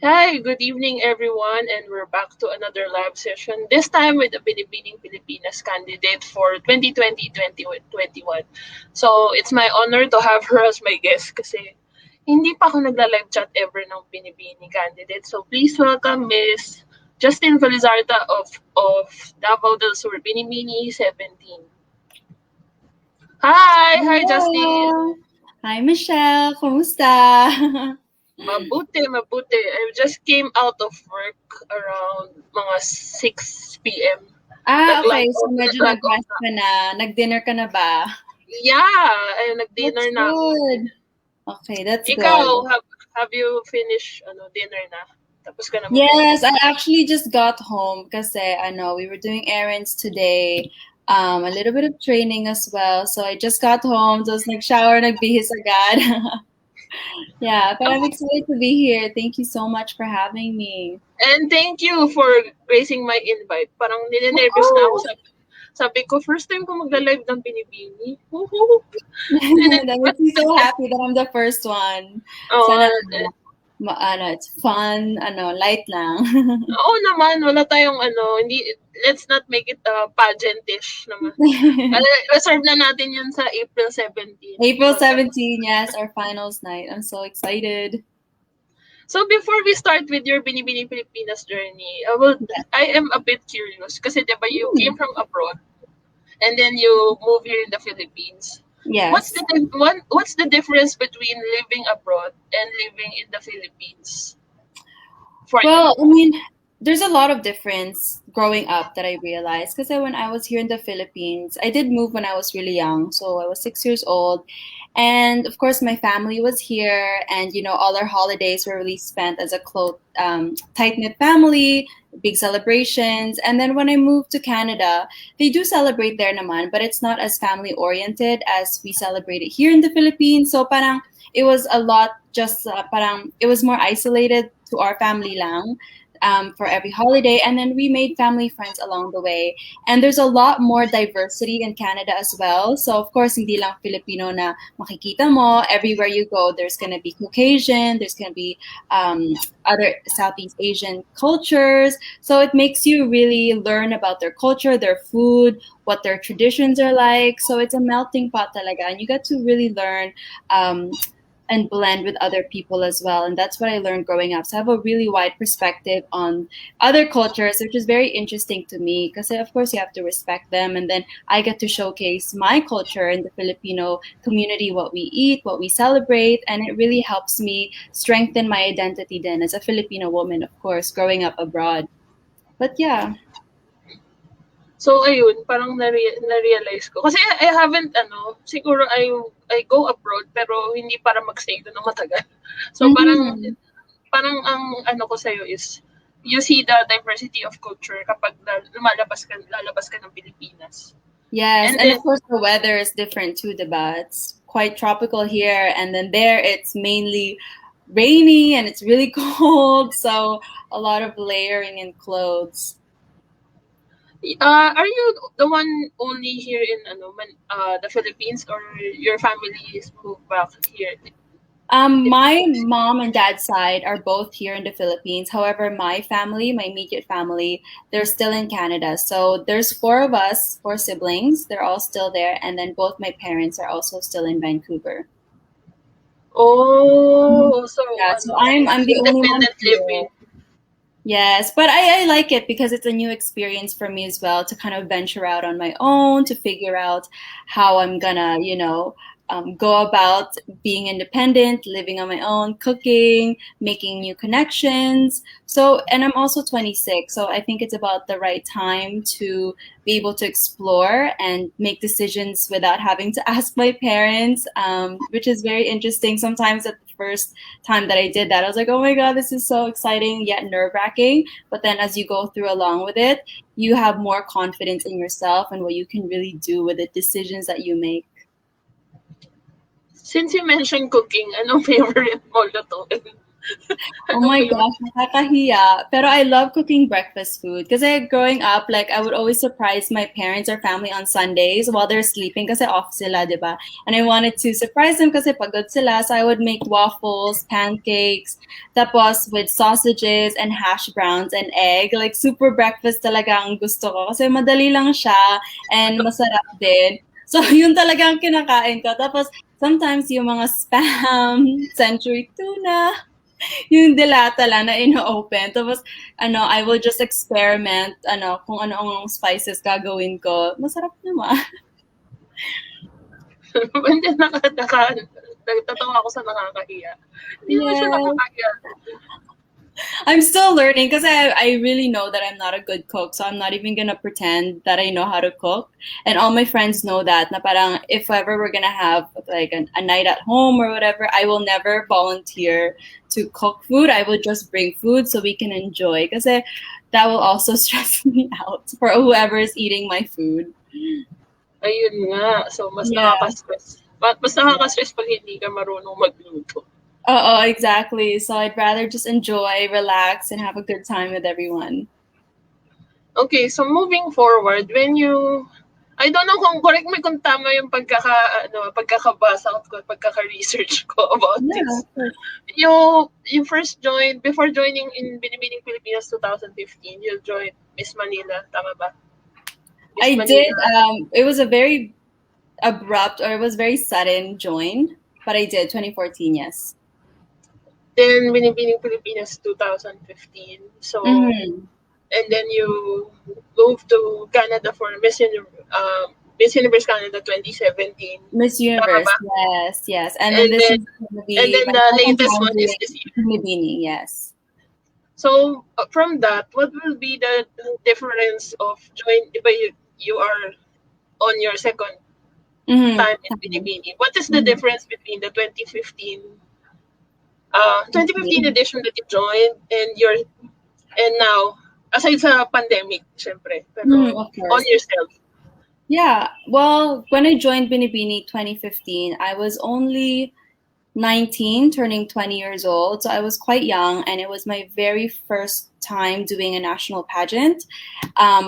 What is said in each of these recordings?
Hi, good evening everyone, and we're back to another live session. This time with a Binibining Pilipinas candidate for 2020-2021. So, it's my honor to have her as my guest kasi hindi pa ako nagla-live chat ever ng Binibini candidate. So, please welcome Miss Justine Felizarta of Davao del Sur, Binibini 17. Hi Justine. Hello! Hi, Michelle. Kumusta? Mabuti, mabuti. I just came out of work around mga 6 p.m. Okay. Nag-log So, off, medyo nag-log off nag-rest na. ka na. Nag-dinner ka na ba? Yeah, ay That's nag-dinner na ako. good. Okay, that's Ikaw, good. have you finished dinner na? Tapos ka na Yes, magtrabaho. I actually just got home kasi we were doing errands today. A little bit of training as well. So, I just got home. Just nag-shower, nagbihis agad. Yeah, but I'm excited to be here. Thank you so much for having me. And thank you for gracing my invite. Parang Of ninenervous na ako. course. Sabi ko, first time ko magla-live ng Binibini. Woohoo! That But, makes me so happy that I'm the first one. Sana oh, it's fun, light lang. oo naman, wala tayong hindi, let's not make it pageantish naman. Reserve na natin yun sa April 17. April Pagka. 17, yes, our finals night. I'm so excited. So before we start with your Binibini Pilipinas journey, Yes. I am a bit curious kasi diba you Hmm. came from abroad and then you move here in the Philippines. Yes. What's the difference between living abroad and living in the Philippines for you? Well, there's a lot of difference growing up that I realized because when I was here in the Philippines, I did move when I was really young. So I was 6 years old. And of course, my family was here, and all our holidays were really spent as a tight knit family, big celebrations. And then when I moved to Canada, they do celebrate there naman, but it's not as family oriented as we celebrate it here in the Philippines. So parang it was a lot just parang it was more isolated to our family lang for every holiday, and then we made family friends along the way. And there's a lot more diversity in Canada as well. So of course, hindi lang Filipino na makikita mo. Everywhere you go, there's gonna be Caucasian, there's gonna be other Southeast Asian cultures. So it makes you really learn about their culture, their food, what their traditions are like. So it's a melting pot talaga, and you get to really learn and blend with other people as well. And that's what I learned growing up. So I have a really wide perspective on other cultures, which is very interesting to me because, of course, you have to respect them. And then I get to showcase my culture in the Filipino community, what we eat, what we celebrate. And it really helps me strengthen my identity then as a Filipino woman, of course, growing up abroad. But yeah. So ayun, parang na-realize ko. Kasi I haven't siguro I go abroad pero hindi para mag-stay doon ng matagal. So parang Mhm. parang ang ko sa'yo is you see the diversity of culture kapag lalabas ka ng Pilipinas. Yes, And and then of course the weather is different too, diba? It's quite tropical here, and then there it's mainly rainy and it's really cold, so a lot of layering in clothes. are you the one only here in the Philippines, or your family is moved back here in the My mom and dad's side are both here in the Philippines. However, my family, my immediate family, they're still in Canada. So there's four of us, four siblings. They're all still there, and then both my parents are also still in Vancouver. Mhm. Oh, so Yeah, so I'm the only one independent here. living. Yes, but I like it because it's a new experience for me as well to kind of venture out on my own, to figure out how I'm gonna, go about being independent, living on my own, cooking, making new connections. So, and I'm also 26, so I think it's about the right time to be able to explore and make decisions without having to ask my parents, which is very interesting. Sometimes at the first time that I did that, I was like, oh my God, this is so exciting yet nerve wracking. But then as you go through along with it, you have more confidence in yourself and what you can really do with the decisions that you make. Since you mentioned cooking, anong favorite mo lutuin? Oh Ano ba my yun? gosh, nakakahiya. Pero I love cooking breakfast food. Kasi growing up, like, I would always surprise my parents or family on Sundays while they're sleeping kasi off sila, di ba? And I wanted to surprise them kasi pagod sila. So I would make waffles, pancakes, tapos with sausages and hash browns and egg. Like, super breakfast talaga ang gusto ko. Kasi madali lang siya and masarap din. So, yun talaga ang kinakain ko. Tapos, sometimes yung mga spam, century tuna, yung dilata lang na ino-open. Tapos, I will just experiment, kung ano ang spices gagawin ko. Masarap naman. Hindi, nagtatawa ako sa nakakahiya. Hindi naman siya Yes. nakakahiya. I'm still learning because I really know that I'm not a good cook. So I'm not even gonna pretend that I know how to cook. And all my friends know that. Na parang if ever we're gonna have like a night at home or whatever, I will never volunteer to cook food. I will just bring food so we can enjoy. Because that will also stress me out for whoever is eating my food. Ayun nga. So, mas Yeah. nakaka-stress. Mas nakaka-stress pag hindi ka marunong magluto. Oh, exactly. So I'd rather just enjoy, relax, and have a good time with everyone. Okay, so moving forward, when you I don't know kung correct me kung tama yung pagkakabasa ko, pagkaka-research ko about Yeah, this. of course. You first joined, before joining in Binibining Pilipinas 2015, you joined Miss Manila, tama ba? Miss I did. Manila. It was a very abrupt or it was very sudden join, but I did 2014, yes. Then Binibining Pilipinas 2015. So, Hmm. and then you moved to Canada for Miss Universe Canada 2017. Miss Tama Universe, ba? yes, yes. And then And this then is going to and be then my the second latest time one is doing this year. Bini, yes. So from that, what will be the difference of join if you are on your second Mm-hmm. time in Binibini? What is the Mm-hmm. difference between the 2015 edition that you joined and now, aside sa pandemic, syempre, Mm, pero of on course. yourself? Yeah. Well, when I joined Binibini 2015, I was only 19, turning 20 years old. So I was quite young, and it was my very first time doing a national pageant,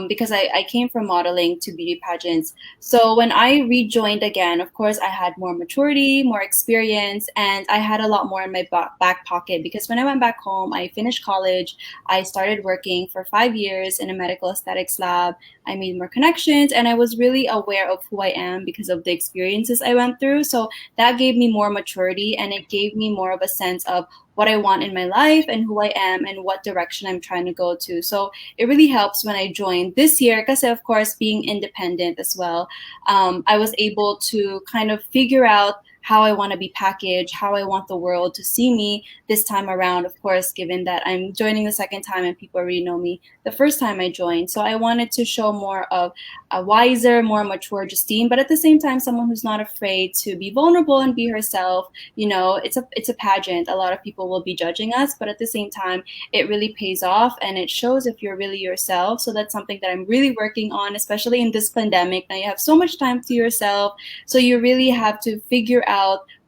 because I came from modeling to beauty pageants. So when I rejoined again, of course, I had more maturity, more experience, and I had a lot more in my back pocket because when I went back home, I finished college. I started working for 5 years in a medical aesthetics lab. I made more connections, and I was really aware of who I am because of the experiences I went through. So that gave me more maturity and it gave me more of a sense of what I want in my life and who I am and what direction I'm trying to go to. So it really helps when I joined this year because, of course, being independent as well, I was able to kind of figure out how I want to be packaged, how I want the world to see me this time around, of course, given that I'm joining the second time and people already know me the first time I joined. So I wanted to show more of a wiser, more mature Justine, but at the same time, someone who's not afraid to be vulnerable and be herself. It's a pageant. A lot of people will be judging us, but at the same time, it really pays off and it shows if you're really yourself. So that's something that I'm really working on, especially in this pandemic. Now you have so much time to yourself, so you really have to figure out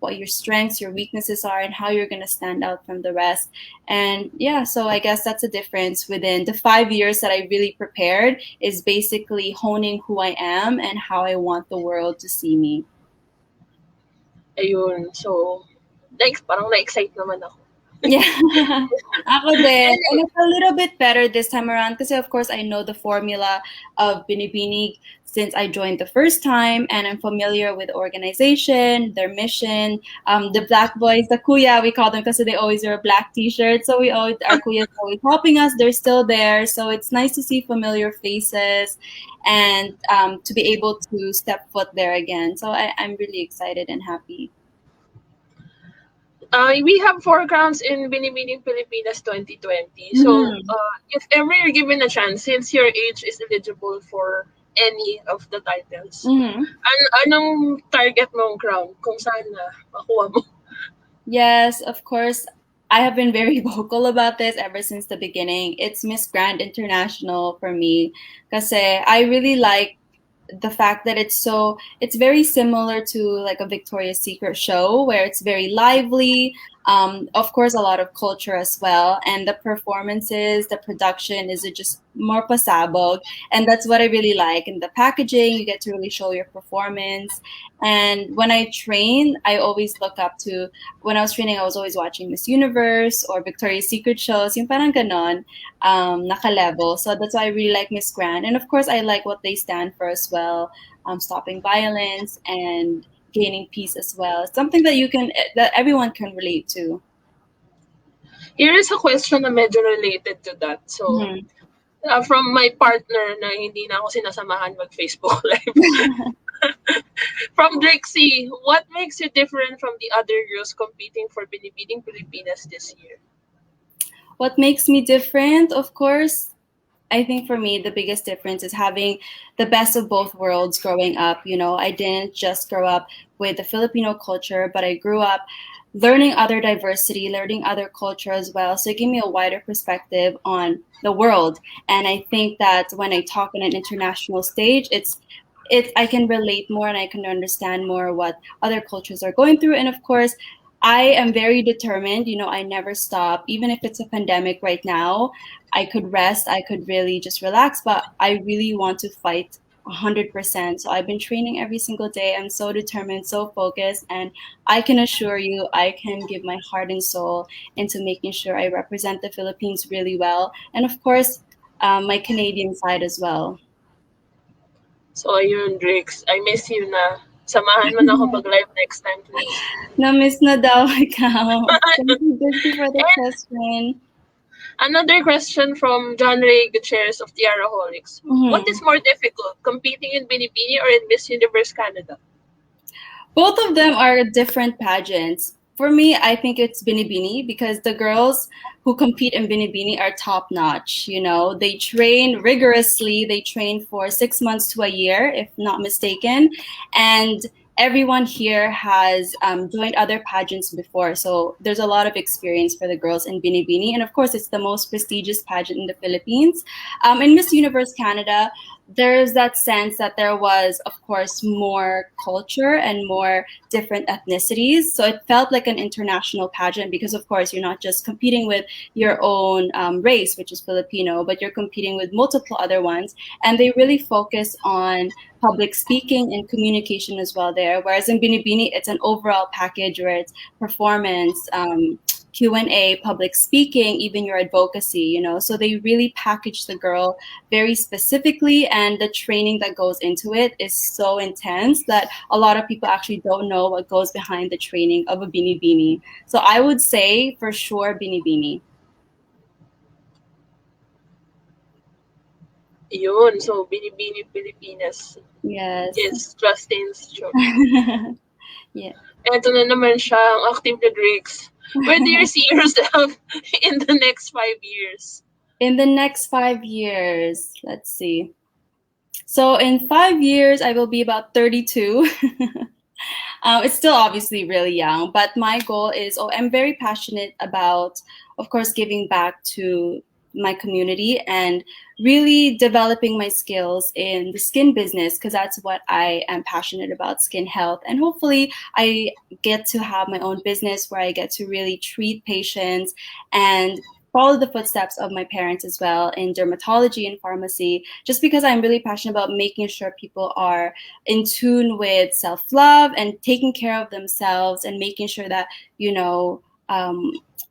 what your strengths, your weaknesses are, and how you're going to stand out from the rest. And yeah, so I guess that's a difference within the 5 years that I really prepared is basically honing who I am and how I want the world to see me. Ayun. So, parang na-excite naman ako. Yeah, ako din. And Anyway, it's a little bit better this time around because, of course, I know the formula of Binibini since I joined the first time, and I'm familiar with the organization, their mission, the black boys, the kuya, we call them because they always wear a black t-shirt. So our kuya is always helping us. They're still there. So it's nice to see familiar faces and to be able to step foot there again. So I'm really excited and happy. we have 4 crowns in Binibining Pilipinas 2020. So, Mhm. if ever you're given a chance, since your age is eligible for any of the titles, Mhm. anong target mong crown kung saan na makuha mo? Yes, of course. I have been very vocal about this ever since the beginning. It's Miss Grand International for me because I really like the fact that it's very similar to like a Victoria's Secret show where it's very lively. Of course, a lot of culture as well, and the performances, the production is just more pasabog, and that's what I really like. In the packaging, you get to really show your performance. And when I train, I always look up to. When I was training, I was always watching Miss Universe or Victoria's Secret shows, yung parang ganon, naka-level. So that's why I really like Miss Grand, and of course, I like what they stand for as well, stopping violence and gaining peace as well. It's something that that everyone can relate to. Here is a question na medyo related to that. So, Mhm. from my partner na hindi na ako sinasamahan mag-Facebook Live. From Drixie, what makes you different from the other girls competing for Binibining Pilipinas this year? What makes me different, of course, I think for me, the biggest difference is having the best of both worlds growing up. You know, I didn't just grow up with the Filipino culture, but I grew up learning other diversity, learning other culture as well. So it gave me a wider perspective on the world. And I think that when I talk on an international stage, I can relate more and I can understand more what other cultures are going through. And of course, I am very determined. You know, I never stop. Even if it's a pandemic right now, I could rest, I could really just relax, but I really want to fight 100%. So I've been training every single day. I'm so determined, so focused, and I can assure you I can give my heart and soul into making sure I represent the Philippines really well. And of course, my Canadian side as well. So, ayun, Drix. I miss you na. Samahan mo na ako mag-live next time, please. Na-miss na daw ikaw. Thank you for the And question. another question from John Ray Gutierrez of Tiaraholics. What Mhm. is more difficult, competing in Binibini or in Miss Universe Canada? Both of them are different pageants. For me, I think it's Binibini because the girls who compete in Binibini are top notch. You know, they train rigorously. They train for 6 months to a year, if not mistaken. And everyone here has joined other pageants before. So there's a lot of experience for the girls in Binibini. And of course, it's the most prestigious pageant in the Philippines. In Miss Universe Canada, there's that sense that there was, of course, more culture and more different ethnicities. So it felt like an international pageant because, of course, you're not just competing with your own race, which is Filipino, but you're competing with multiple other ones. And they really focus on public speaking and communication as well there. Whereas in Binibini, it's an overall package where it's performance, Q&A, public speaking, even your advocacy, you know. So they really package the girl very specifically, and the training that goes into it is so intense that a lot of people actually don't know what goes behind the training of a Binibini. So I would say for sure Binibini. Yun. So, Binibini Pilipinas Yes. is Justine's choice. Yeah. Eto na naman siya, ang active na Drix. Where do you see yourself in the next 5 years? In the next 5 years, let's see. So in 5 years, I will be about 32. It's still obviously really young, but my goal is, oh, I'm very passionate about, of course, giving back to my community and really developing my skills in the skin business because that's what I am passionate about, skin health. And hopefully I get to have my own business where I get to really treat patients and follow the footsteps of my parents as well in dermatology and pharmacy, just because I'm really passionate about making sure people are in tune with self-love and taking care of themselves and making sure that, you know,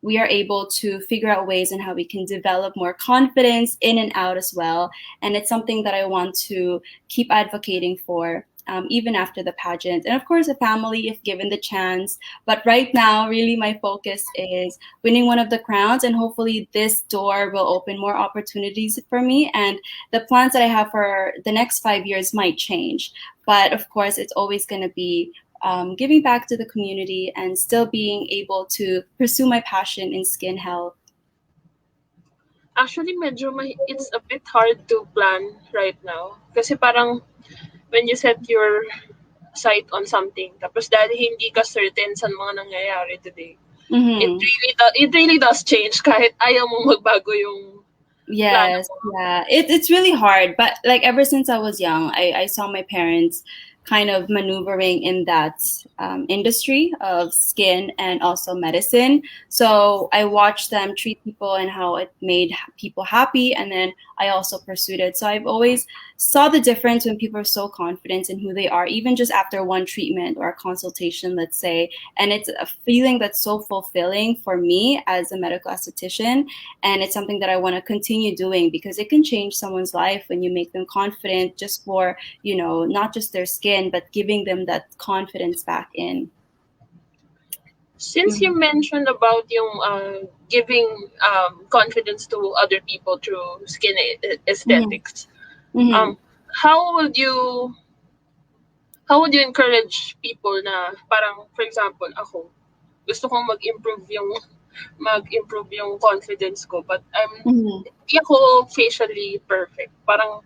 we are able to figure out ways in how we can develop more confidence in and out as well. And it's something that I want to keep advocating for. Even after the pageant, and of course, a family if given the chance. But right now, really, my focus is winning one of the crowns, and hopefully, this door will open more opportunities for me. And the plans that I have for the next 5 years might change, but of course, it's always going to be giving back to the community and still being able to pursue my passion in skin health. Actually, it's a bit hard to plan right now. Kasi parang when you set your sight on something, tapos dahil hindi ka certain sa mga nangyayari today, Mm-hmm. it really does change kahit ayaw mong magbago yung plano Yes, mo. yeah. It's really hard, but like ever since I was young, I saw my parents kind of maneuvering in that industry of skin and also medicine. So I watched them treat people and how it made people happy, and then I also pursued it. So I've always saw the difference when people are so confident in who they are, even just after one treatment or a consultation, let's say. And it's a feeling that's so fulfilling for me as a medical esthetician. And it's something that I want to continue doing because it can change someone's life when you make them confident just for, not just their skin, but giving them that confidence back in. Since you Mm-hmm. mentioned about yung giving confidence to other people through skin Mm-hmm. aesthetics, Mm-hmm. um, how would you encourage people na parang, for example, ako, gusto kong mag-improve yung confidence ko, but Mm-hmm. hindi ako facially perfect. Parang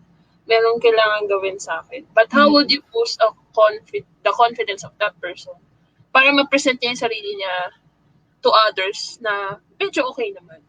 merong kailangan gawin sa akin. But how would Mm-hmm. you boost the confidence of that person para ma-present niya yung sarili niya to others na medyo okay naman?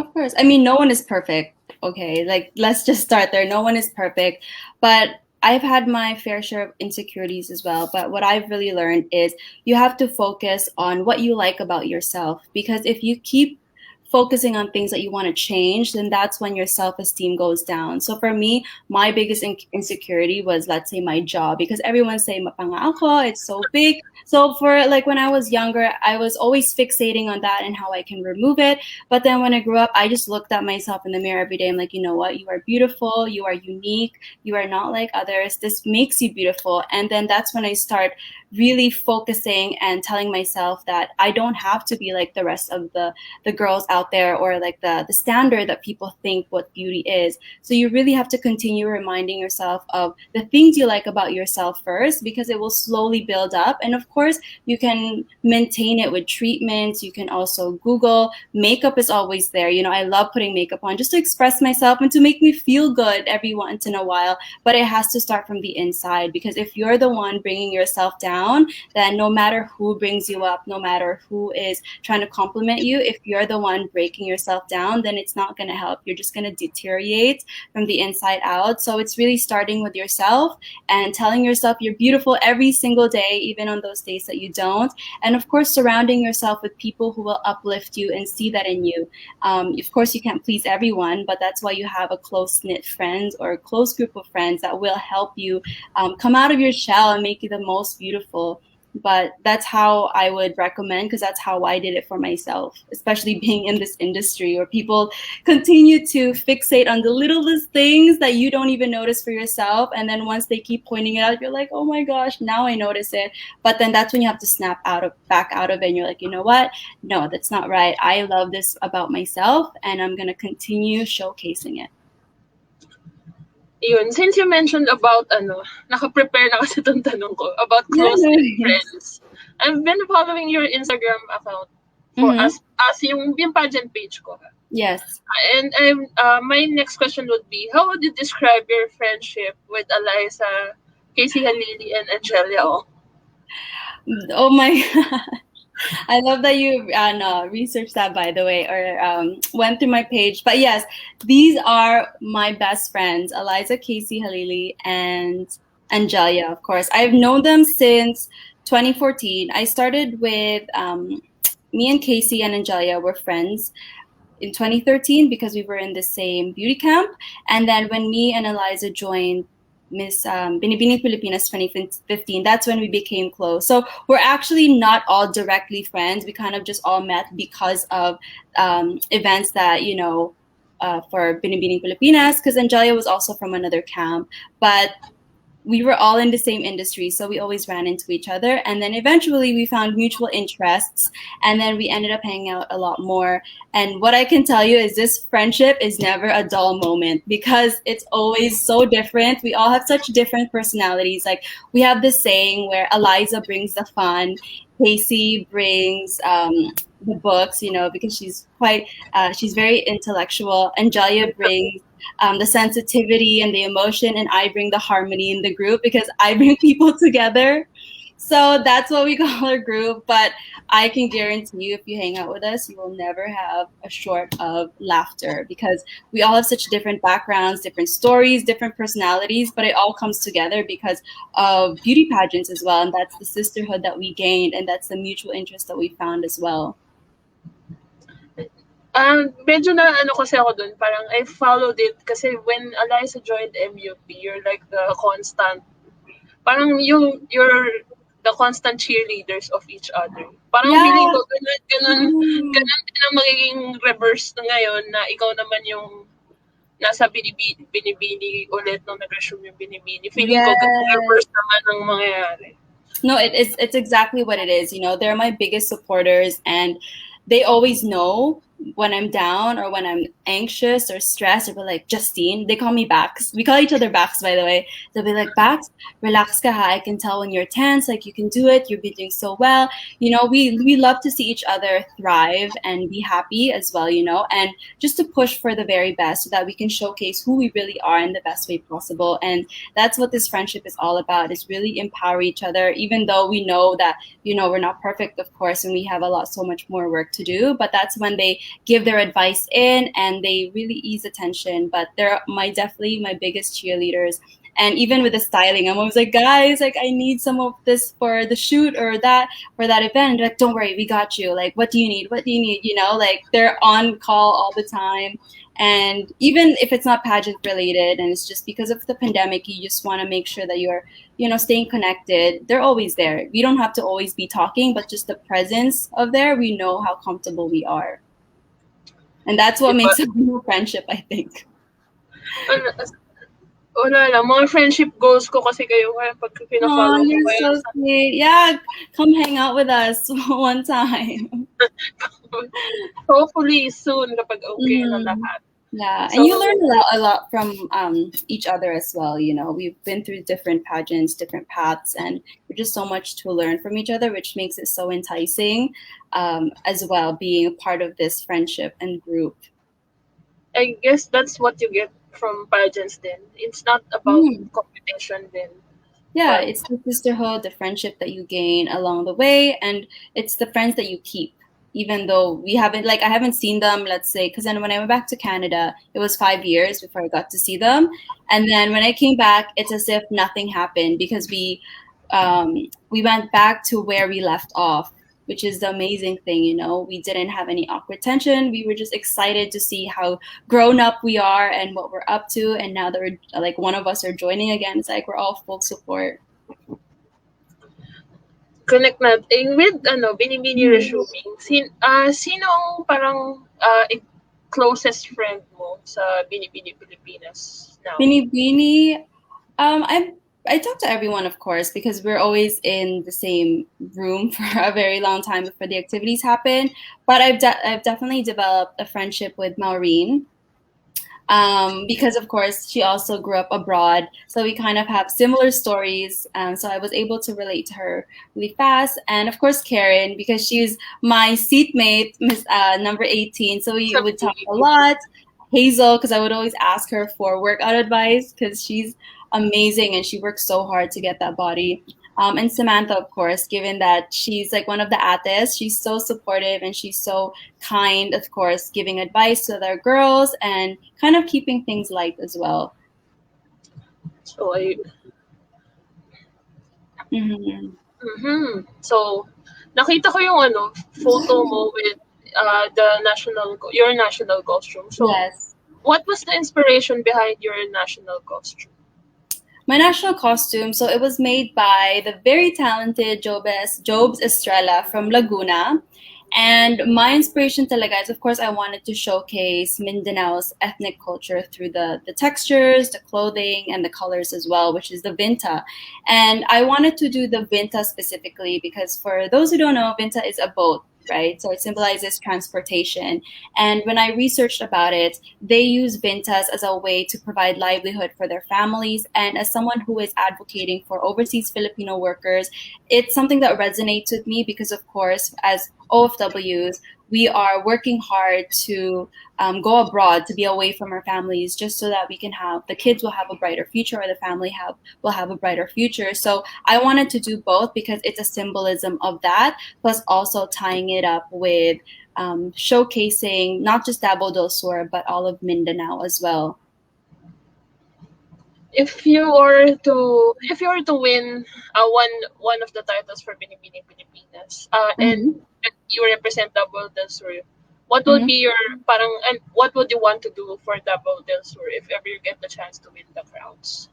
Of course. I mean, no one is perfect. Okay. Like, let's just start there. No one is perfect. But I've had my fair share of insecurities as well. But what I've really learned is you have to focus on what you like about yourself. Because if you keep focusing on things that you want to change, then that's when your self esteem goes down. So for me, my biggest insecurity was, let's say, my jaw, because everyone say mapanga ako, it's so big. So for like when I was younger, I was always fixating on that and how I can remove it. But then when I grew up, I just looked at myself in the mirror every day. I'm like, you know what? You are beautiful. You are unique. You are not like others. This makes you beautiful. And then that's when I start really focusing and telling myself that I don't have to be like the rest of the girls out there, or like the standard that people think what beauty is. So you really have to continue reminding yourself of the things you like about yourself first, because it will slowly build up. And of course, you can maintain it with treatments. You can also Google. Makeup is always there. I love putting makeup on just to express myself and to make me feel good every once in a while. But it has to start from the inside, because if you're the one bringing yourself down, then no matter who brings you up, no matter who is trying to compliment you, if you're the one breaking yourself down, then it's not going to help. You're just going to deteriorate from the inside out. So it's really starting with yourself and telling yourself you're beautiful every single day, even on those days that you don't. And of course, surrounding yourself with people who will uplift you and see that in you. Of course, you can't please everyone, but that's why you have a close knit friends or a close group of friends that will help you come out of your shell and make you the most beautiful. But that's how I would recommend, because that's how I did it for myself, especially being in this industry where people continue to fixate on the littlest things that you don't even notice for yourself. And then once they keep pointing it out, you're like, oh my gosh, now I notice it. But then that's when you have to snap back out of it. And you're like, you know what? No, that's not right. I love this about myself, and I'm going to continue showcasing it. Yun, since you mentioned about naka-prepare na kasi itong tanong ko about Yeah, no, close-knit yes. friends. I've been following your Instagram account for Mm-hmm. as yung pageant page ko. Yes. And my next question would be, how would you describe your friendship with Eliza, Casey Halili, and Angelia? Oh, Oh my God. I love that you no, researched that, by the way, or went through my page. But yes, these are my best friends, Eliza, Casey, Halili, and Angelia, of course. I've known them since 2014. I started with me and Casey and Angelia were friends in 2013 because we were in the same beauty camp. And then when me and Eliza joined Miss Binibining Pilipinas 2015, that's when we became close. So we're actually not all directly friends. We kind of just all met because of events that, for Binibining Pilipinas, because Angelia was also from another camp. But we were all in the same industry, so we always ran into each other. And then eventually we found mutual interests, and then we ended up hanging out a lot more. And what I can tell you is this friendship is never a dull moment, because it's always so different. We all have such different personalities. Like, we have this saying where Eliza brings the fun, Casey brings the books, because she's very intellectual. Angelia brings the sensitivity and the emotion, and I bring the harmony in the group because I bring people together. So that's what we call our group. But I can guarantee you, if you hang out with us, you will never have a short of laughter because we all have such different backgrounds, different stories, different personalities, but it all comes together because of beauty pageants as well. And that's the sisterhood that we gained, and that's the mutual interest that we found as well. Medyo na ano kasi ako dun, parang I followed it kasi when Eliza joined MUP, you're like the constant, parang you're the constant cheerleaders of each other. Parang Yeah. feeling ko ganun, ganun, Mm. ganun din ang magiging reverse na ngayon na ikaw naman yung nasa binibini ulit nung nag-resume yung binibini. Feeling ko ganun Yes. reverse naman ang mangyayari. No, it's exactly what it is. They're my biggest supporters, and they always know when I'm down or when I'm anxious or stressed. They'll be like, Justine. They call me Bax. We call each other Bax, by the way. They'll be like, Bax, relax ka ha. I can tell when you're tense. Like you can do it. You've been doing so well. We love to see each other thrive and be happy as well. And just to push for the very best so that we can showcase who we really are in the best way possible. And that's what this friendship is all about, is really empower each other, even though we know that we're not perfect, of course, and we have so much more work to do. But that's when they give their advice in and they really ease the tension. But they're definitely my biggest cheerleaders. And even with the styling, I'm always like, guys, like I need some of this for the shoot or that for that event. Like, don't worry, we got you. Like, what do you need? What do you need? Like they're on call all the time. And even if it's not pageant related and it's just because of the pandemic, you just want to make sure that you're, staying connected. They're always there. We don't have to always be talking, but just the presence of there, we know how comfortable we are. And that's what Diba? makes a real friendship, I think. Ano, wala lang, mga friendship goals ko kasi kayo kaya pag Oh, pina-follow ko you're kayo so sa sweet. Yeah, come hang out with us one time. hopefully soon kapag okay na Mhm. lahat. Yeah, and So, you learn a lot from each other as well. We've been through different pageants, different paths, and there's just so much to learn from each other, which makes it so enticing, as well, being a part of this friendship and group. I guess that's what you get from pageants then. It's not about Mm. competition then, Yeah, but it's the sisterhood, the friendship that you gain along the way, and it's the friends that you keep. Even though we haven't, like, I haven't seen them, let's say, because then when I went back to Canada, it was 5 years before I got to see them. And then when I came back, it's as if nothing happened because we went back to where we left off, which is the amazing thing. We didn't have any awkward tension. We were just excited to see how grown up we are and what we're up to. And now that we're like one of us are joining again, it's like we're all full support. connect natin with binibini Mhm. resuming. Sino ang parang closest friend mo sa Binibini Pilipinas now? Binibini, I talk to everyone, of course, because we're always in the same room for a very long time before the activities happen. But I've definitely developed a friendship with Maureen, because of course she also grew up abroad, so we kind of have similar stories. So I was able to relate to her really fast, and of course Karen, because she's my seatmate, Miss number 18. So we Sa would talk a Binibini. lot. Hazel, because I would always ask her for workout advice because she's amazing and she works so hard to get that body. And Samantha, of course, given that she's like one of the ates, she's so supportive and she's so kind, of course, giving advice to other girls and kind of keeping things light as well. So, Mm-hmm. So, nakita ko yung photo mo with your national costume. So, Yes. what was the inspiration behind your national costume? My national costume, so it was made by the very talented Jobs Estrella from Laguna. And my inspiration talaga is, of course, I wanted to showcase Mindanao's ethnic culture through the textures, the clothing, and the colors as well, which is the Vinta. And I wanted to do the Vinta specifically because for those who don't know, Vinta is a boat, right? So it symbolizes transportation. And when I researched about it, they use Vintas as a way to provide livelihood for their families. And as someone who is advocating for overseas Filipino workers, it's something that resonates with me because, of course, as OFWs, we are working hard to go abroad, to be away from our families, just so that we can have the kids will have a brighter future, or the family have will have a brighter future. So I wanted to do both because it's a symbolism of that, plus also tying it up with showcasing not just Davao del Sur but all of Mindanao as well. If you were to win one of the titles for Binibining Pilipinas, and Hmm. you represent Double Del Sur, what would Hmm. be your parang and what would you want to do for Double Del Sur if ever you get the chance to win the crowns?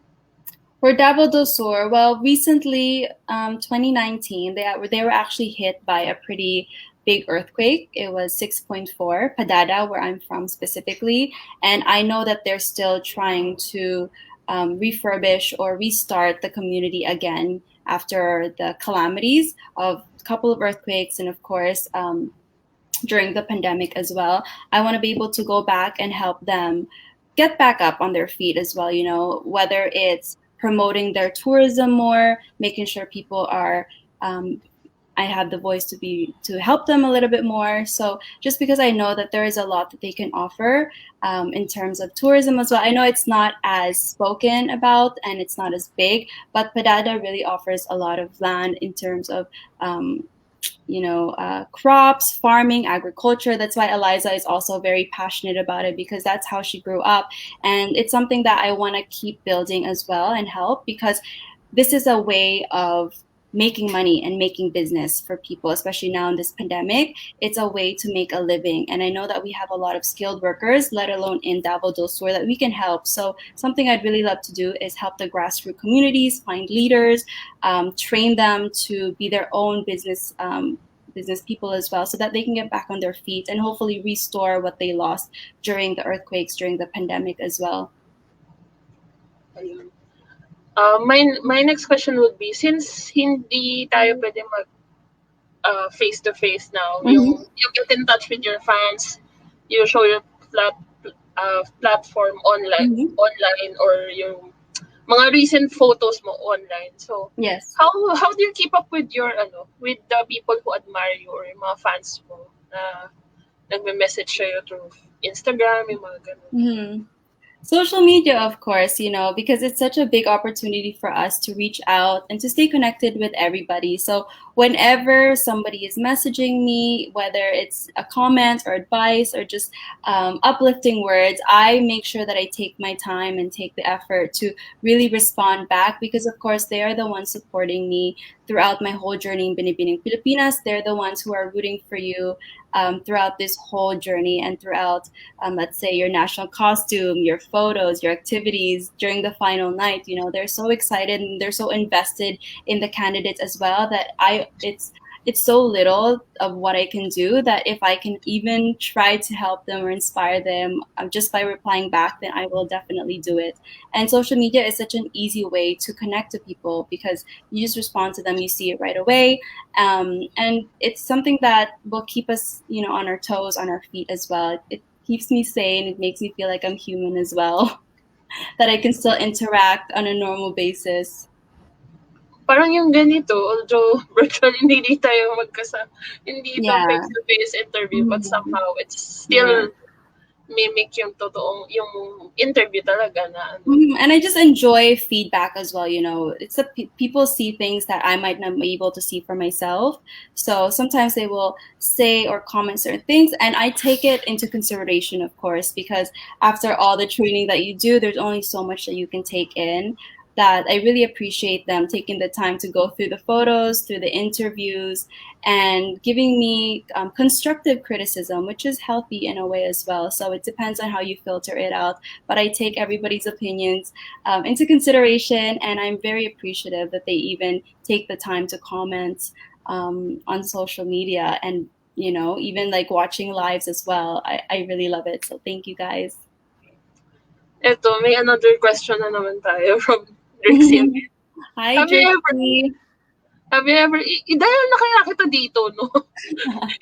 For Davao del Sur, well, recently, 2019, they were actually hit by a pretty big earthquake. It was 6.4, Padada, where I'm from specifically, and I know that they're still trying to refurbish or restart the community again after the calamities of a couple of earthquakes and, of course, during the pandemic as well. I want to be able to go back and help them get back up on their feet as well, whether it's promoting their tourism more, making sure people are I have the voice to help them a little bit more. So just because I know that there is a lot that they can offer in terms of tourism as well. I know it's not as spoken about and it's not as big, but Padada really offers a lot of land in terms of crops, farming, agriculture. That's why Eliza is also very passionate about it because that's how she grew up. And it's something that I want to keep building as well and help because this is a way of making money and making business for people, especially now in this pandemic. It's a way to make a living. And I know that we have a lot of skilled workers, let alone in Davao del Sur, that we can help. So something I'd really love to do is help the grassroots communities, find leaders, train them to be their own business people as well, so that they can get back on their feet and hopefully restore what they lost during the earthquakes, during the pandemic as well. Ayun. My next question would be, since hindi tayo pwede mag face to face now, Mm-hmm. yung you get in touch with your fans, you show your platform Mm-hmm. online or yung mga recent photos mo online. So Yes. how do you keep up with your with the people who admire you or yung mga fans mo na nagme-message sa'yo through Instagram, yung mga ganun? Mm-hmm. Social media, of course, because it's such a big opportunity for us to reach out and to stay connected with everybody. So, whenever somebody is messaging me, whether it's a comment or advice or just uplifting words, I make sure that I take my time and take the effort to really respond back because, of course, they are the ones supporting me throughout my whole journey in Binibining Pilipinas. They're the ones who are rooting for you throughout this whole journey and throughout let's say your national costume, your photos, your activities during the final night. They're so excited and they're so invested in the candidates as well that it's so little of what I can do that if I can even try to help them or inspire them just by replying back, then I will definitely do it. And social media is such an easy way to connect to people because you just respond to them, you see it right away, and it's something that will keep us, on our toes, on our feet as well. It keeps me sane. It makes me feel like I'm human as well, that I can still interact on a normal basis. Parang yung ganito, although virtually hindi tayo hindi ito Yeah. face-to-face interview, but Mhm. somehow it's Yeah. still mimic yung totoong, yung interview talaga na And I just enjoy feedback as well. It's the people see things that I might not be able to see for myself. So sometimes they will say or comment certain things, and I take it into consideration, of course, because after all the training that you do, there's only so much that you can take in. That I really appreciate them taking the time to go through the photos, through the interviews, and giving me constructive criticism, which is healthy in a way as well. So it depends on how you filter it out, but I take everybody's opinions into consideration, and I'm very appreciative that they even take the time to comment on social media and even like watching lives as well. I really love it. So thank you guys. eto, may another question na naman tayo from Drixie again. Hi, Have you ever, Drixie. dahil na kaya kita dito, no?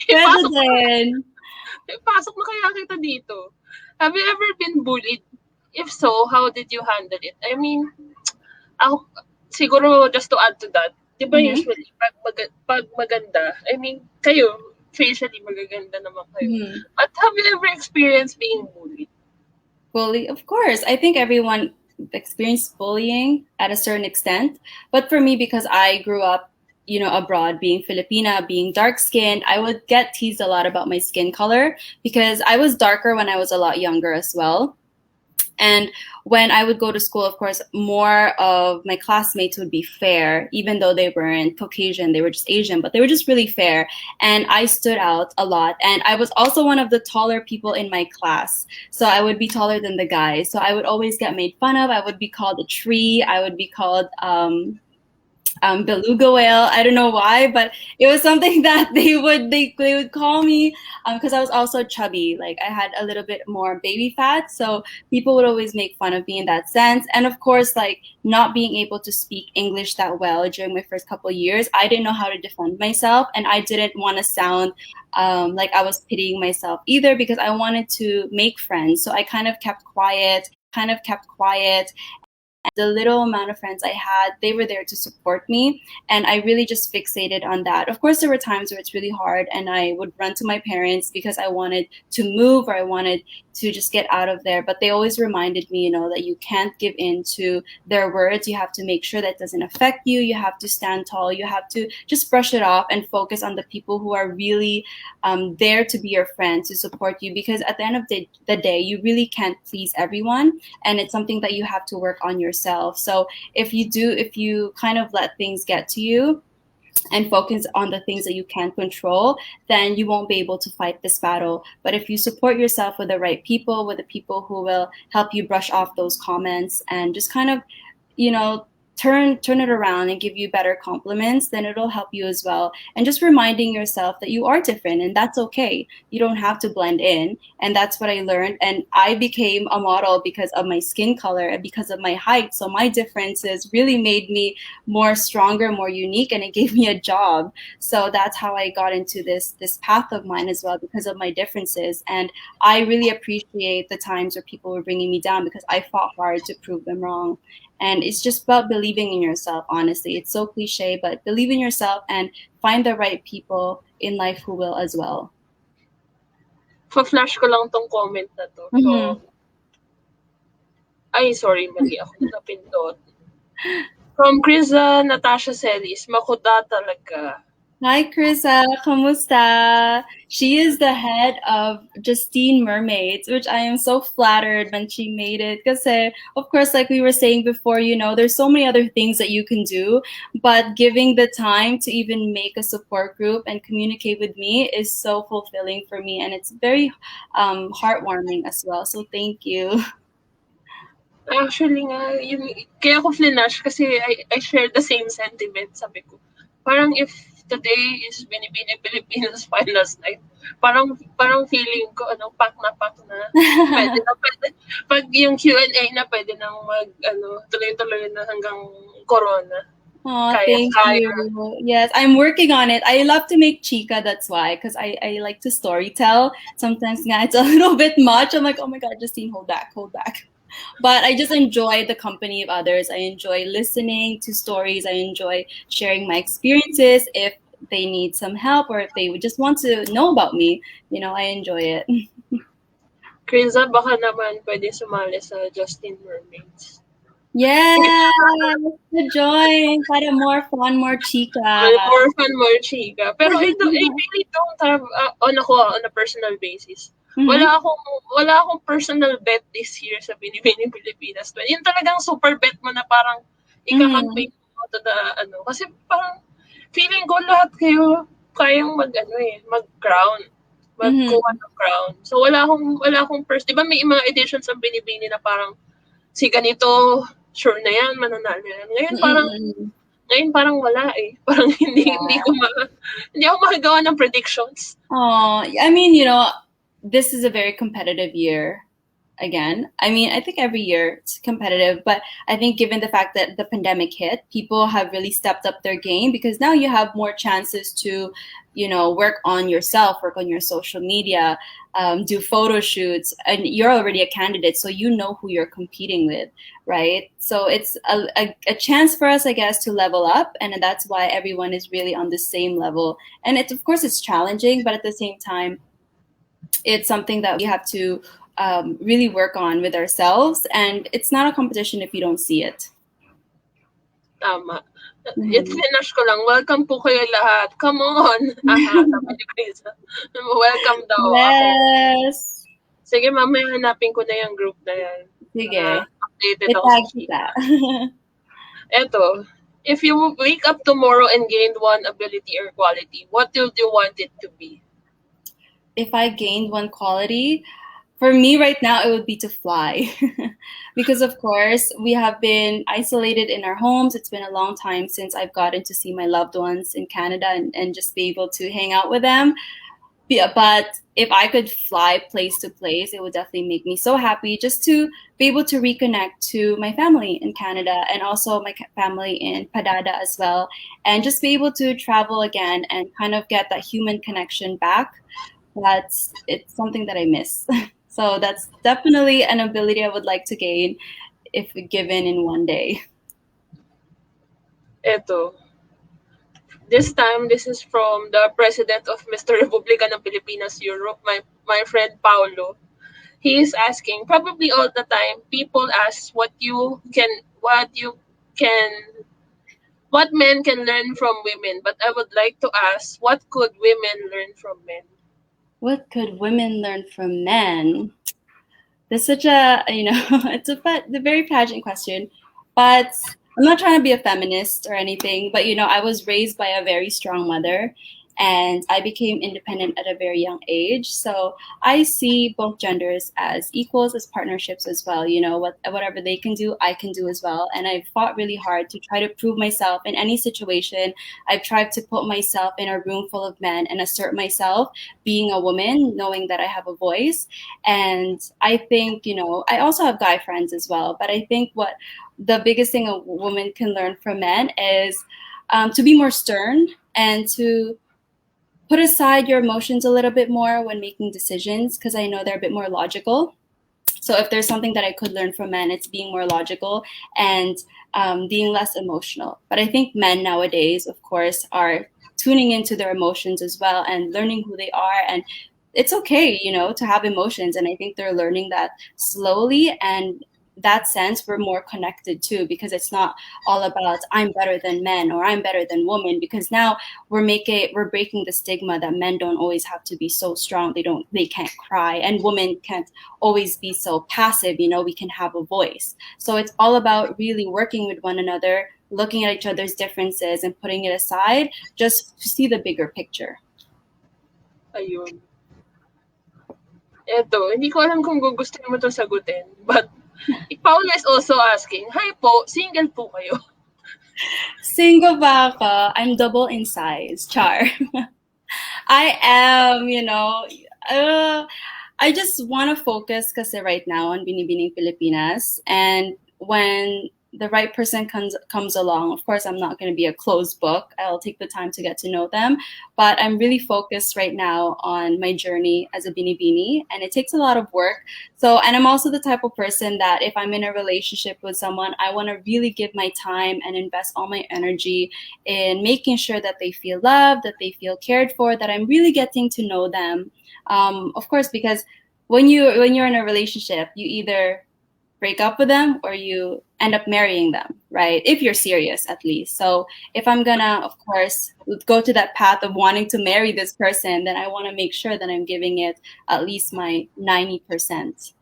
Pwede ipasok, din. ipasok na kaya kita dito. Have you ever been bullied? If so, how did you handle it? I mean, ako, siguro just to add to that, di ba Mm-hmm. usually, pag maganda, I mean, kayo, facially magaganda naman kayo. Mhm. But have you ever experienced being bullied? Bully, of course. I think everyone experienced bullying at a certain extent. But for me, because I grew up, abroad, being Filipina, being dark skinned, I would get teased a lot about my skin color because I was darker when I was a lot younger as well. And when I would go to school, of course, more of my classmates would be fair, even though they weren't Caucasian, they were just Asian, but they were just really fair. And I stood out a lot. And I was also one of the taller people in my class. So I would be taller than the guys. So I would always get made fun of. I would be called a tree. I would be called beluga whale. I don't know why, but it was something that they would call me because I was also chubby. Like I had a little bit more baby fat, so people would always make fun of me in that sense. And of course, like not being able to speak English that well during my first couple of years, I didn't know how to defend myself, and I didn't want to sound like I was pitying myself either because I wanted to make friends. So I kind of kept quiet. The little amount of friends I had, they were there to support me. And I really just fixated on that. Of course, there were times where it's really hard and I would run to my parents because I wanted to move or I wanted to just get out of there. But they always reminded me, that you can't give in to their words. You have to make sure that doesn't affect you. You have to stand tall. You have to just brush it off and focus on the people who are really there to be your friend, to support you. Because at the end of the day, you really can't please everyone. And it's something that you have to work on yourself. So if you kind of let things get to you and focus on the things that you can control, then you won't be able to fight this battle. But if you support yourself with the right people, with the people who will help you brush off those comments and just kind of, you know, turn it around and give you better compliments, then it'll help you as well. And just reminding yourself that you are different and that's okay. You don't have to blend in. And that's what I learned. And I became a model because of my skin color and because of my height. So my differences really made me more stronger, more unique, and it gave me a job. So that's how I got into this path of mine as well because of my differences. And I really appreciate the times where people were bringing me down because I fought hard to prove them wrong. And it's just about believing in yourself, honestly. It's so cliche, but believe in yourself and find the right people in life who will as well. Pa-flash ko lang tong comment na to Mm-hmm. from, ay sorry, mali ako napindot. From Krisa Natasha Celis, makuda talaga. Hi, Krisa. Kamusta? She is the head of Justine Mermaids, which I am so flattered when she made it. Because, of course, like we were saying before, there's so many other things that you can do, but giving the time to even make a support group and communicate with me is so fulfilling for me, and it's very heartwarming as well. So thank you. Actually nga, yun, kaya ako flinash kasi I share the same sentiment. Sabi ko, parang if today is Binibini Pilipinas Finals Night, parang feeling ko, pack na. Pwede na, pwede. Pag yung Q&A na, pwede nang tuloy-tuloy na hanggang Corona. Oh, thank Kaya. you. Yes, I'm working on it. I love to make chica, that's why, because I like to story tell. Sometimes nga, it's a little bit much. I'm like, oh my God, Justine, hold back, hold back. But I just enjoy the company of others. I enjoy listening to stories. I enjoy sharing my experiences. If they need some help or if they would just want to know about me, I enjoy it. Krisa, baka naman pwede sumali sa Justine Mermaids. Yeah, let's join. Para more fun, more chica. More fun, more chika. Pero I really don't have, on a personal basis. Mm-hmm. Wala akong personal bet this year sa Binibining Pilipinas. Yun talagang super bet mo na parang Mm-hmm. ika-campaign mo to the, kasi parang feeling ko lahat kayo kayang mag-crown. Magkuha Mm-hmm. ng crown. So wala akong di ba may mga editions ng Binibini na parang si ganito, sure na yan, mananalo yan. Mm-hmm. Ngayon parang wala eh. Parang hindi ako makagawa ng predictions. Oh, I mean, this is a very competitive year again. I mean, I think every year it's competitive, but I think given the fact that the pandemic hit, people have really stepped up their game because now you have more chances to, work on yourself, work on your social media, do photo shoots, and you're already a candidate, so you know who you're competing with, right? So it's a chance for us, I guess, to level up, and that's why everyone is really on the same level. And it's, of course, it's challenging, but at the same time, it's something that we have to really work on with ourselves, and it's not a competition if you don't see it. Tama. Mhm. I-finish ko lang, welcome po kayo lahat. Come on! Haha, sabi ni Krisa. Welcome daw ako. Yes. Sige, mamaya hanapin ko na yung group na yan. Sige. Updated ako sa Itag kita. chika. Eto, if you wake up tomorrow and gained one ability or quality, what would you want it to be? If I gained one quality, for me right now, it would be to fly. Because, of course, we have been isolated in our homes. It's been a long time since I've gotten to see my loved ones in Canada and just be able to hang out with them. Yeah, but if I could fly place to place, it would definitely make me so happy just to be able to reconnect to my family in Canada and also my family in Padada as well, and just be able to travel again and kind of get that human connection back. It's something that I miss. So that's definitely an ability I would like to gain if given in one day. Eto, this time, this is from the president of Mr. Republica ng Pilipinas Europe, my friend Paulo. He is asking, probably all the time, people ask can, what men can learn from women. But I would like to ask, what could women learn from men? What could women learn from men? There's such a, it's a very pageant question, but I'm not trying to be a feminist or anything, but I was raised by a very strong mother, and I became independent at a very young age. So I see both genders as equals, as partnerships as well. Whatever they can do, I can do as well. And I've fought really hard to try to prove myself in any situation. I've tried to put myself in a room full of men and assert myself, being a woman, knowing that I have a voice. And I think, I also have guy friends as well, but I think what the biggest thing a woman can learn from men is to be more stern and to put aside your emotions a little bit more when making decisions, because I know they're a bit more logical. So if there's something that I could learn from men, it's being more logical and being less emotional. But I think men nowadays, of course, are tuning into their emotions as well and learning who they are. And it's okay, to have emotions. And I think they're learning that slowly. And that sense, we're more connected too, because it's not all about I'm better than men or I'm better than women. Because now we're breaking the stigma that men don't always have to be so strong. They can't cry, and women can't always be so passive. We can have a voice. So it's all about really working with one another, looking at each other's differences and putting it aside just to see the bigger picture. Ayun. Eto, hindi ko alam kung gugustuhin mo 'tong sagutin. But Paula is also asking, hi po, single po kayo? Single ba ako? I'm double in size. Char. I am, I just want to focus kasi right now on Binibining Pilipinas. And when the right person comes along, of course, I'm not going to be a closed book. I'll take the time to get to know them. But I'm really focused right now on my journey as a Binibini. And it takes a lot of work. So, and I'm also the type of person that if I'm in a relationship with someone, I want to really give my time and invest all my energy in making sure that they feel loved, that they feel cared for, that I'm really getting to know them. Of course, because when you're in a relationship, you either break up with them or you end up marrying them, right? If you're serious, at least. So if I'm gonna, of course, go to that path of wanting to marry this person, then I want to make sure that I'm giving it at least my 90%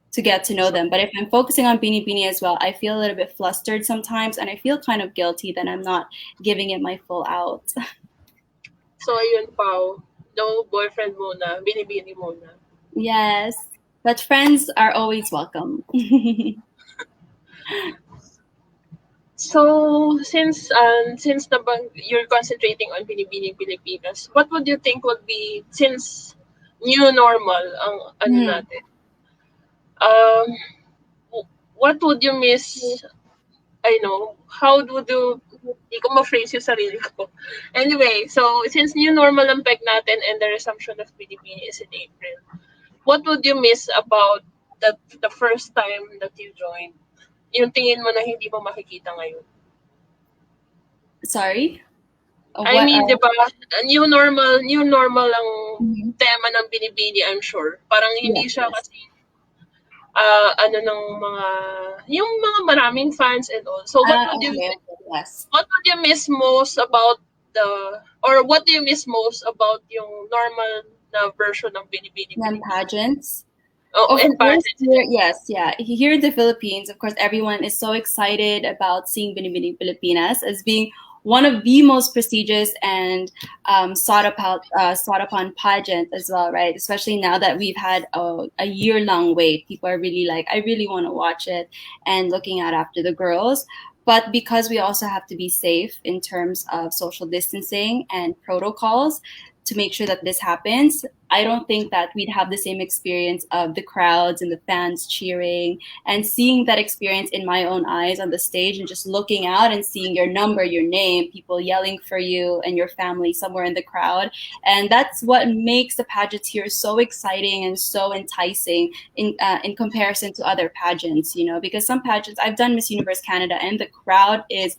to get to know So, them. But if I'm focusing on Beanie Beanie as well, I feel a little bit flustered sometimes, and I feel kind of guilty that I'm not giving it my full out. so ayun, Pao. No boyfriend muna, binibini muna. Yes, but friends are always welcome. So, since you're concentrating on Binibining Pilipinas, what would you think would be, since new normal ang ano Hmm. natin, um, what would you miss? I know, how would you Hindi ko ma-phrase yung sarili ko. Anyway, so since new normal ang peg natin and the resumption of Binibini is in April, what would you miss about the first time that you joined? Yung tingin mo na hindi mo makikita ngayon. Sorry? I What mean, di ba, new normal ang Mhm. tema ng Binibini, I'm sure. Parang hindi Yes, siya yes. kasi ano ng mga yung mga maraming fans and all. So Okay, okay, yes. what would you miss most about the or what do you miss most about yung normal na version ng Binibini Then Pilipinas? pageants. Oh, Of and course, pageants. here, yes, yeah. Here in the Philippines, of course, everyone is so excited about seeing Binibining Pilipinas as being one of the most prestigious and sought upon pageant as well, right? Especially now that we've had a year-long wait, people are really like, I really want to watch it and looking out after the girls. But because we also have to be safe in terms of social distancing and protocols to make sure that this happens, I don't think that we'd have the same experience of the crowds and the fans cheering and seeing that experience in my own eyes on the stage and just looking out and seeing your number, your name, people yelling for you and your family somewhere in the crowd. And that's what makes the pageants here so exciting and so enticing in comparison to other pageants, you know, because some pageants I've done Miss Universe Canada and the crowd is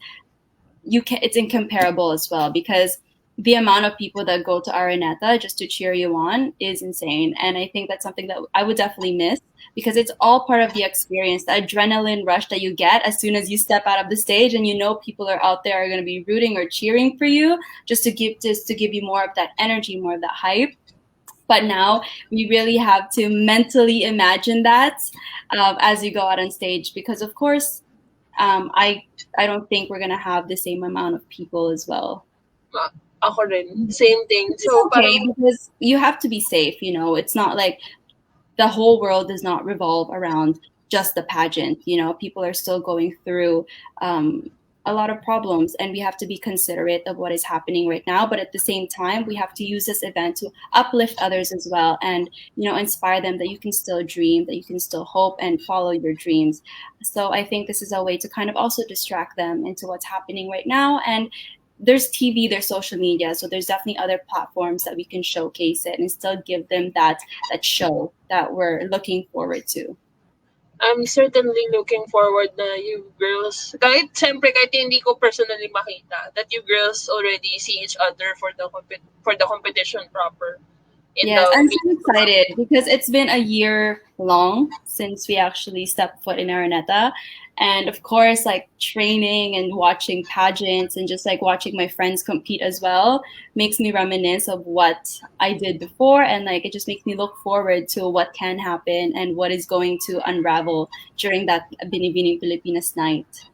you can it's incomparable as well because the amount of people that go to Araneta just to cheer you on is insane. And I think that's something that I would definitely miss because it's all part of the experience, the adrenaline rush that you get as soon as you step out of the stage and you know people are out there are going to be rooting or cheering for you just to give you more of that energy, more of that hype. But now we really have to mentally imagine that as you go out on stage because of course um, I I don't think we're gonna have the same amount of people as well. Ako rin. Same thing. Which is So okay parang because you have to be safe, you know. It's not like the whole world does not revolve around just the pageant. You know, people are still going through um, a lot of problems, and we have to be considerate of what is happening right now. But at the same time, we have to use this event to uplift others as well, and you know, inspire them that you can still dream, that you can still hope, and follow your dreams. So I think this is a way to kind of also distract them into what's happening right now, and there's TV, there's social media, so there's definitely other platforms that we can showcase it and still give them that show that we're looking forward to. I'm certainly looking forward na you girls, kahit siyempre kahit hindi ko personally makita, that you girls already see each other for for the competition proper in the Yes, I'm so meeting. excited because it's been a year long since we actually stepped foot in Araneta. And of course, like training and watching pageants and just like watching my friends compete as well makes me reminisce of what I did before. And like it just makes me look forward to what can happen and what is going to unravel during that Binibining Pilipinas night.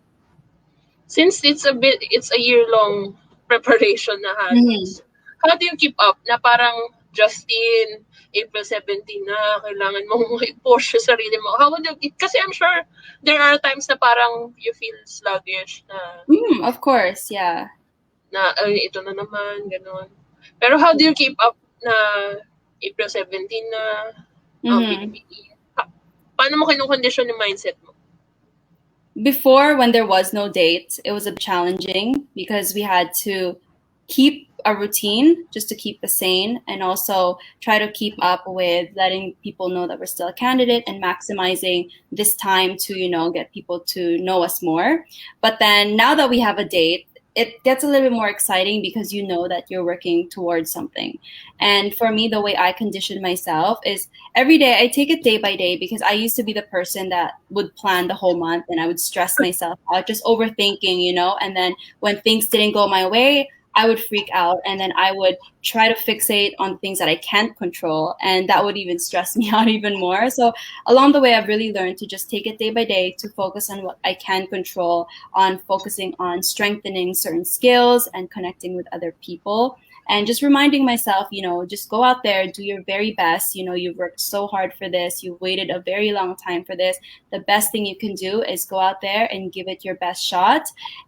Since it's a year long preparation na Mhm. halos. How do you keep up na parang Justine, April 17 na, kailangan mong i-push yung sarili mo. How would you, kasi I'm sure there are times na parang you feel sluggish Of course, yeah. ay, ito na naman, gano'n. Pero how do you keep up na April 17 na, hmm binibigyan? Paano mo kinukondisyon yung mindset mo? Before, when there was no date, it was a bit challenging because we had to keep a routine just to keep us sane and also try to keep up with letting people know that we're still a candidate and maximizing this time to, you know, get people to know us more. But then now that we have a date, it gets a little bit more exciting because you know that you're working towards something. And for me, the way I condition myself is every day I take it day by day because I used to be the person that would plan the whole month and I would stress myself out, just overthinking, you know, and then when things didn't go my way, I would freak out and then I would try to fixate on things that I can't control and that would even stress me out even more. So along the way I've really learned to just take it day by day to focus on what I can control, on focusing on strengthening certain skills and connecting with other people and just reminding myself, you know, just go out there, do your very best. You know, you've worked so hard for this, you've waited a very long time for this. The best thing you can do is go out there and give it your best shot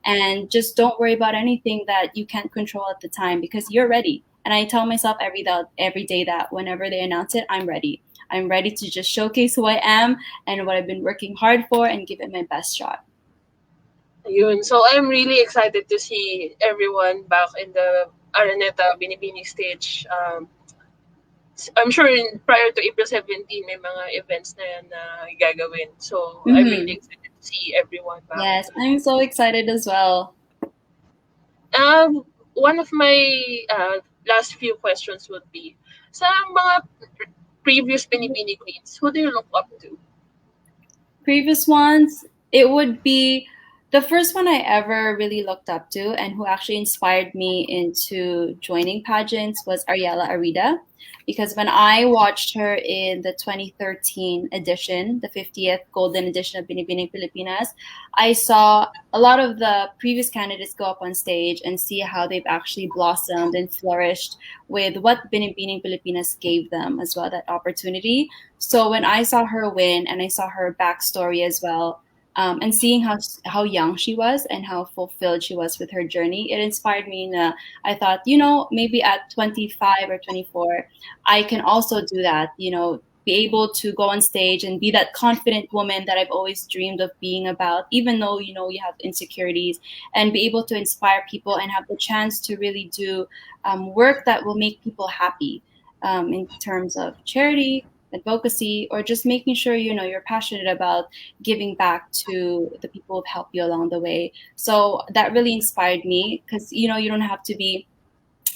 and just don't worry about anything that you can't control at the time because you're ready. And I tell myself every day that whenever they announce it, I'm ready. I'm ready to just showcase who I am and what I've been working hard for and give it my best shot. Ayun. So I'm really excited to see everyone back in the Araneta Binibini stage. I'm sure prior to April 17, may mga events na yan na gagawin. So I'm really Mm-hmm. excited to see everyone back. Yes, I'm so excited as well. One of my last few questions would be, sa mga previous Binibini queens, who do you look up to? Previous ones, it would be the first one I ever really looked up to and who actually inspired me into joining pageants was Ariela Arida. Because when I watched her in the 2013 edition, the 50th Golden Edition of Binibining Pilipinas, I saw a lot of the previous candidates go up on stage and see how they've actually blossomed and flourished with what Binibining Pilipinas gave them as well, that opportunity. So when I saw her win and I saw her backstory as well, and seeing how young she was and how fulfilled she was with her journey, it inspired me. I thought, maybe at 25 or 24, I can also do that. Be able to go on stage and be that confident woman that I've always dreamed of being about, even though you have insecurities, and be able to inspire people and have the chance to really do work that will make people happy in terms of charity, advocacy, or just making sure you're passionate about giving back to the people who've helped you along the way. So that really inspired me because you don't have to be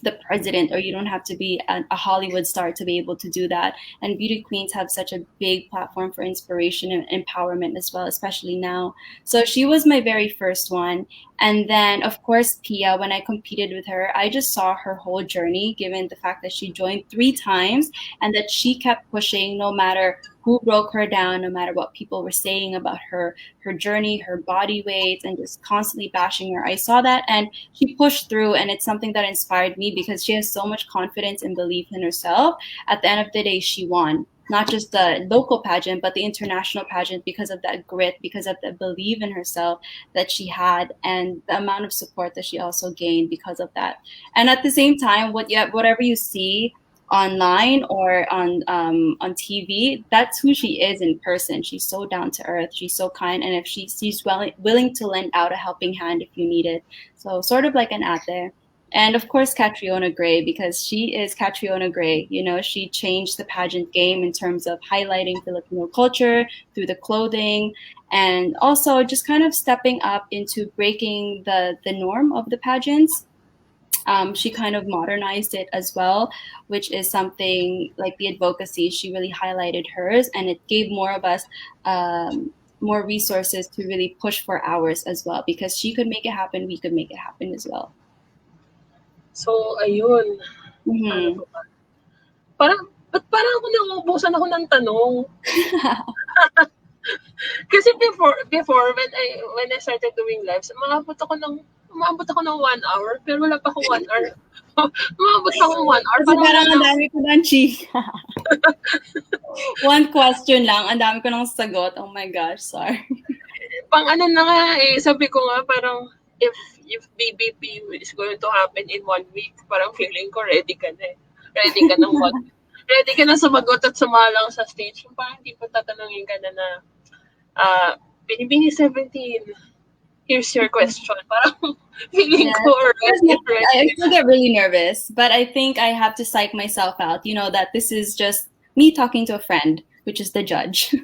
the president or you don't have to be a Hollywood star to be able to do that. And beauty queens have such a big platform for inspiration and empowerment as well, especially now. So she was my very first one. And then, of course, Pia, when I competed with her, I just saw her whole journey, given the fact that she joined 3 times and that she kept pushing no matter who broke her down, no matter what people were saying about her journey, her body weight, and just constantly bashing her. I saw that and she pushed through, and it's something that inspired me because she has so much confidence and belief in herself. At the end of the day, she won. Not just the local pageant, but the international pageant because of that grit, because of the belief in herself that she had, and the amount of support that she also gained because of that. And at the same time, whatever you see online or on TV, that's who she is in person. She's so down to earth. She's so kind, and if she's willing to lend out a helping hand if you need it. So sort of like an ate. And of course, Catriona Gray, because she is Catriona Gray. She changed the pageant game in terms of highlighting Filipino culture through the clothing and also just kind of stepping up into breaking the norm of the pageants. She kind of modernized it as well, which is something like the advocacy. She really highlighted hers, and it gave more of us more resources to really push for ours as well. Because she could make it happen, we could make it happen as well. So, ayun. Ano Mm-hmm. pa ba? Ba't parang ako nauubusan ako ng tanong? Kasi before when I started doing lives, umabot ako ng 1 hour, pero wala pa akong 1 hour. Umabot ako ng 1 hour, Kasi parang wala parang na ang ako. dami ko ng chika. One question lang, ang dami ko ng sagot. Oh my gosh, sorry. Pang ano na nga eh, sabi ko nga parang if BBP is going to happen in 1 week, parang feeling ko ready ka na eh. Ready ka ng ready ka na sumagot at sumalang sa stage. Parang hindi pa tatanungin ka na na, Binibini 17, here's your question. Parang feeling Yes. ko already I ready still get really nervous, but I think I have to psych myself out, that this is just me talking to a friend, which is the judge.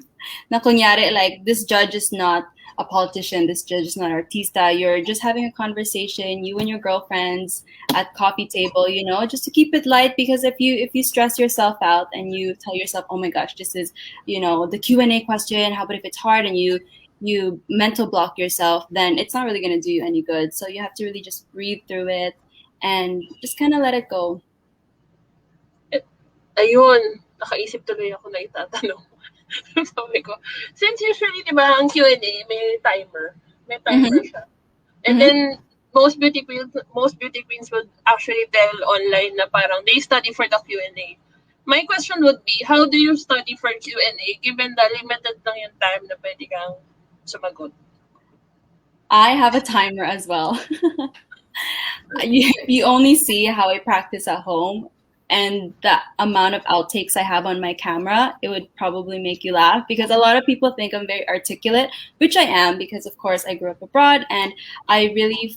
Na kunyari, like, this judge is not a politician, this judge is not an artista. You're just having a conversation, you and your girlfriends at coffee table, just to keep it light because if you stress yourself out and you tell yourself, oh my gosh, this is, the Q&A question, how about if it's hard and you mental block yourself, then it's not really going to do you any good. So you have to really just breathe through it and just kind of let it go. ayun, nakaisip tuloy ako na itatanong. Sabi ko, since usually, di ba, ang Q&A, may timer Mm-hmm. siya. And Mm-hmm. then, most beauty queens would actually tell online na parang they study for the Q&A. My question would be, how do you study for Q&A given the limited lang yung time na pwede kang sumagot? I have a timer as well. You only see how I practice at home, and the amount of outtakes I have on my camera, it would probably make you laugh because a lot of people think I'm very articulate, which I am because, of course, I grew up abroad and I really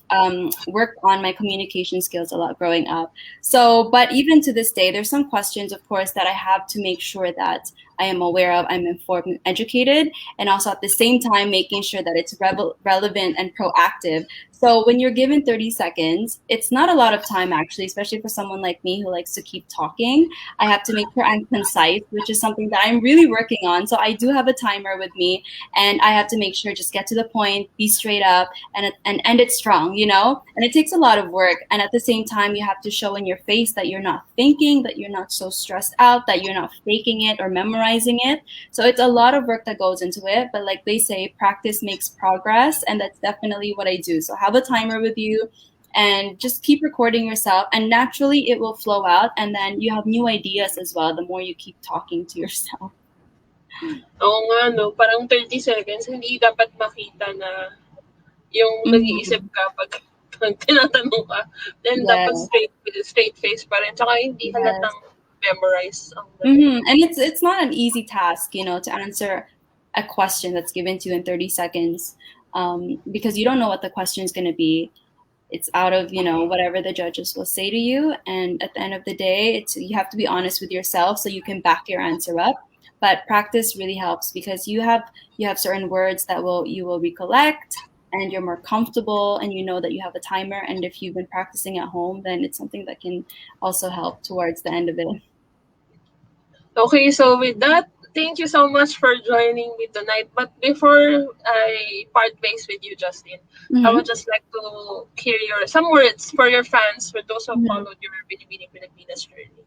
worked on my communication skills a lot growing up. So, but even to this day, there's some questions, of course, that I have to make sure that I am aware of, I'm informed and educated, and also at the same time making sure that it's relevant and proactive. So when you're given 30 seconds, it's not a lot of time actually, especially for someone like me who likes to keep talking. I have to make sure I'm concise, which is something that I'm really working on. So I do have a timer with me, and I have to make sure just get to the point, be straight up, and end it strong, you know? And it takes a lot of work. And at the same time, you have to show in your face that you're not thinking, that you're not so stressed out, that you're not faking it or memorizing it. So it's a lot of work that goes into it. But like they say, practice makes progress. And that's definitely what I do. So have a timer with you and just keep recording yourself. And naturally, it will flow out. And then you have new ideas as well the more you keep talking to yourself. Oo nga, no? Parang 30 seconds, hindi dapat makita na yung nag-iisip Mhm. ka pag tinatanong ka. Then, dapat Yes. straight face pa rin. Tsaka hindi Yes. halatang memorize ang dating. And it's not an easy task, you know, to answer a question that's given to you in 30 seconds, because you don't know what the question is going to be. It's out of, you know, whatever the judges will say to you, and at the end of the day, it's you have to be honest with yourself so you can back your answer up. But practice really helps because you have certain words that will you will recollect, and you're more comfortable, and you know that you have a timer, and if you've been practicing at home, then it's something that can also help towards the end of it. Okay, so with that, thank you so much for joining me tonight. But before I part ways with you, Justin, I would Mm-hmm. just like to hear some words for your fans, for those who Mm-hmm. followed your Binibining Pilipinas journey.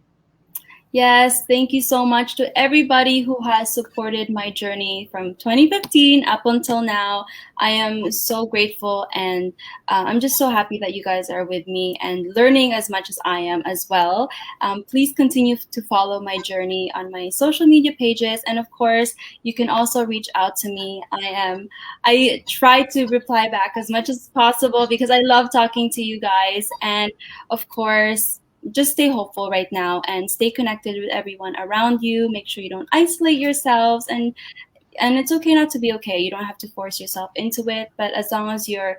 Yes, thank you so much to everybody who has supported my journey from 2015 up until now. I am so grateful, and I'm just so happy that you guys are with me and learning as much as I am as well. Please continue to follow my journey on my social media pages, and of course, you can also reach out to me. I try to reply back as much as possible because I love talking to you guys, and of course, just stay hopeful right now and stay connected with everyone around you. Make sure you don't isolate yourselves, and it's okay not to be okay. You don't have to force yourself into it, but as long as you're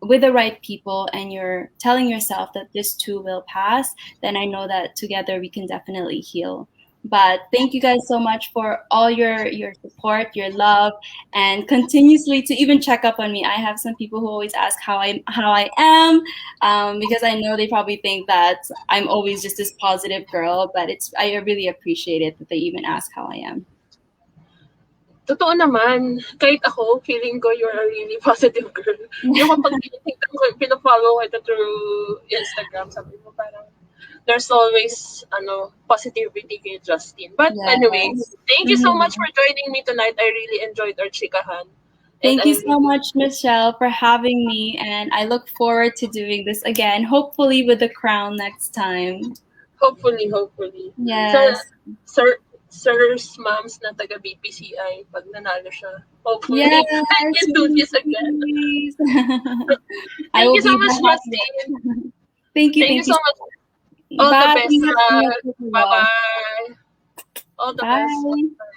with the right people and you're telling yourself that this too will pass, then I know that together we can definitely heal. But thank you guys so much for all your support, your love, and continuously to even check up on me. I have some people who always ask how I am, because I know they probably think that I'm always just this positive girl. But I really appreciate it that they even ask how I am. Totoo naman, kahit ako, feeling ko you're a really positive girl. Yung kapag tinitignan ko, pinafollow kita through Instagram, sabi mo parang, there's always positivity kay Justin. But anyways, Yes. thank you so much Mhm. for joining me tonight. I really enjoyed our chikahan. And Thank you I so really, much, Michelle, for having me, and I look forward to doing this again, hopefully with the crown next time. hopefully. Sir, Yes. sir, Sir's moms na taga BPCI, pag nanalo siya, Yes, hopefully, I can do this again. please. I Thank will you so be much, the Justine. happiest. Thank you, Thank you thank you. so much. All the Bye. best. Happy New Year to you all. Bye-bye. All the best. Bye.